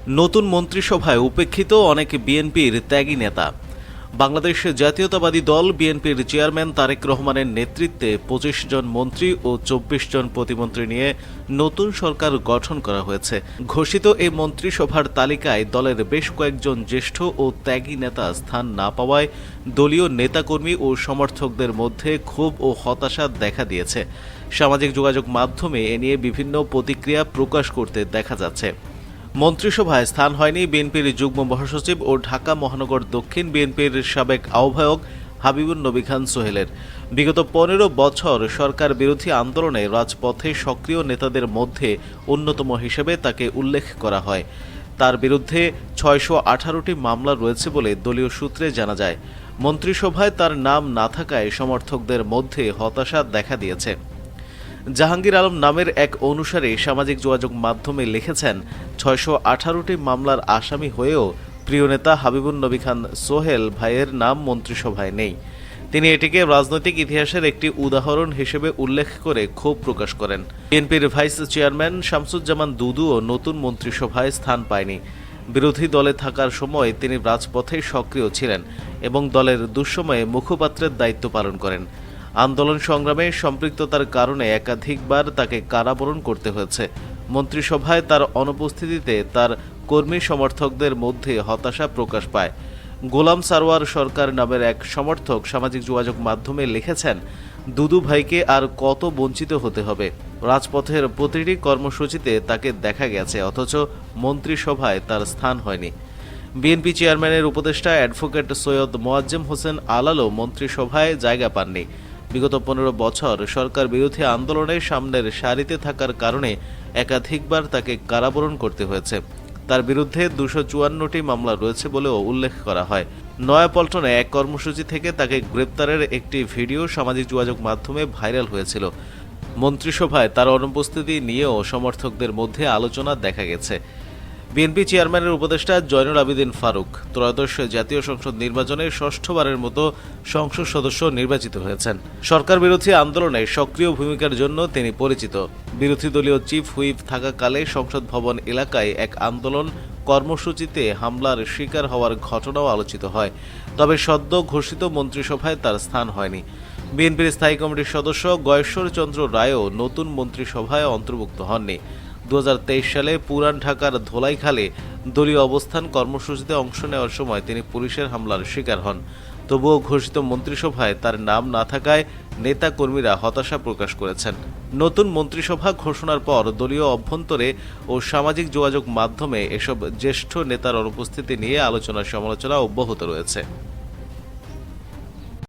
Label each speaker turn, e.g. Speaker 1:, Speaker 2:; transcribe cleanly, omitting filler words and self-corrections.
Speaker 1: নতুন মন্ত্রিসভায় উপেক্ষিত অনেক বিএনপির ত্যাগী নেতা। বাংলাদেশ জাতীয়তাবাদী দল বিএনপির চেয়ারম্যান তারেক রহমানের নেতৃত্বে ২৫ জন মন্ত্রী ও ২৪ জন প্রতিমন্ত্রী নিয়ে নতুন সরকার গঠন করা হয়েছে। ঘোষিত এই মন্ত্রিসভার তালিকায় দলের বেশ কয়েকজন জ্যেষ্ঠ ও ত্যাগী নেতা স্থান না পাওয়ায় দলীয় নেতাকর্মী ও সমর্থকদের মধ্যে ক্ষোভ ও হতাশা দেখা দিয়েছে। সামাজিক যোগাযোগ মাধ্যমে এ নিয়ে বিভিন্ন প্রতিক্রিয়া প্রকাশ করতে দেখা যাচ্ছে। মন্ত্রিসভায় স্থান হয়নি বিএনপির যুগ্ম মহাসচিব ও ঢাকা মহানগর দক্ষিণ বিএনপির সাবেক আহ্বায়ক হাবিবুন নবী খান সোহেলের। বিগত ১৫ বছর সরকার বিরোধী আন্দোলনে রাজপথে সক্রিয় নেতাদের মধ্যে অন্যতম হিসেবে তাকে উল্লেখ করা হয়। তার বিরুদ্ধে ৬১৮টি মামলা রয়েছে বলে দলীয় সূত্রে জানা যায়। মন্ত্রিসভায় তার নাম না থাকায় সমর্থকদের মধ্যে হতাশা দেখা দিয়েছে। জাহাঙ্গীর আলম নামের এক অনুসারী সামাজিক যোগাযোগ মাধ্যমে লিখেছেন, ৬১৮টি মামলার আসামি হয়েও প্রিয় নেতা হাবিবুন নবী খান সোহেল ভাইয়ের নাম মন্ত্রিসভায় নেই। তিনি এটিকে রাজনৈতিক ইতিহাসের একটি উদাহরণ হিসেবে উল্লেখ করে ক্ষোভ প্রকাশ করেন। বিএনপির ভাইস চেয়ারম্যান শামসুজ্জামান দুদুও নতুন মন্ত্রিসভায় স্থান পায়নি। বিরোধী দলে থাকার সময় তিনি রাজপথে সক্রিয় ছিলেন এবং দলের দুঃসময়ে মুখপাত্রের দায়িত্ব পালন করেন। আন্দোলন সংগ্রামে সম্পৃক্ততার কারণে একাধিকবার তাকে কারাবরণ করতে হয়েছে। মন্ত্রিসভায় তার অনুপস্থিতিতে তার কর্মী সমর্থকদের মধ্যে হতাশা প্রকাশ পায়। গোলাম সারওয়ার সরকার নামের এক সমর্থক সামাজিক যোগাযোগ মাধ্যমে লিখেছেন, দুদু ভাইকে আর কত বঞ্চিত হতে হবে। রাজপথের প্রতিটি কর্মসূচিতে তাকে দেখা গেছে, অথচ মন্ত্রিসভায় তার স্থান হয়নি। বিএনপি চেয়ারম্যানের উপদেষ্টা অ্যাডভোকেট সৈয়দ মোয়াজ্জেম হোসেন আলালও মন্ত্রিসভায় জায়গা পাননি। বিগত ১৫ বছর সরকার বিরোধী আন্দোলনের সামনের সারিতে থাকার কারণে একাধিকবার তাকে কারাবরণ করতে হয়েছে। তার বিরুদ্ধে ২৫৪টি মামলা রয়েছে বলেও উল্লেখ করা হয়। নয়াপল্টনে এক কর্মসূচি থেকে তাকে গ্রেপ্তারের একটি ভিডিও সামাজিক যোগাযোগ মাধ্যমে ভাইরাল হয়েছিল। মন্ত্রিসভায় তার অনুপস্থিতি নিয়েও সমর্থকদের মধ্যে আলোচনা দেখা গেছে। বিএনপি চেয়ারম্যানের উপদেষ্টা জয়নুল আবেদিন ফারুক ত্রয়োদশ জাতীয় সংসদ নির্বাচনে ষষ্ঠবারের মতো সংসদ সদস্য নির্বাচিত হয়েছেন। সরকার বিরোধী আন্দোলনে সক্রিয় ভূমিকার জন্য তিনি পরিচিত। বিরোধী দলীয় চিফ হুইপ থাকাকালে সংসদ ভবন এলাকায় এক আন্দোলন কর্মসূচিতে হামলার শিকার হওয়ার ঘটনাও আলোচিত হয়। তবে সদ্য ঘোষিত মন্ত্রিসভায় তার স্থান হয়নি। বিএনপির স্থায়ী কমিটির সদস্য গয়েশ্বর চন্দ্র রায়ও নতুন মন্ত্রিসভায় অন্তর্ভুক্ত হননি। ২০২৩ সালে পুরান ঢাকার ধোলাইখালে দলীয় অবস্থান কর্মসূচিতে অংশ নেওয়ার সময় তিনি পুলিশের হামলার শিকার হন। তবুও ঘোষিত মন্ত্রিসভায় তার নাম না থাকায় নেতাকর্মীরা হতাশা প্রকাশ করেছেন। নতুন মন্ত্রিসভা ঘোষণার পর দলীয় অভ্যন্তরে ও সামাজিক যোগাযোগ মাধ্যমে এসব জ্যেষ্ঠ নেতার অনুপস্থিতি নিয়ে আলোচনা সমালোচনা অব্যাহত রয়েছে।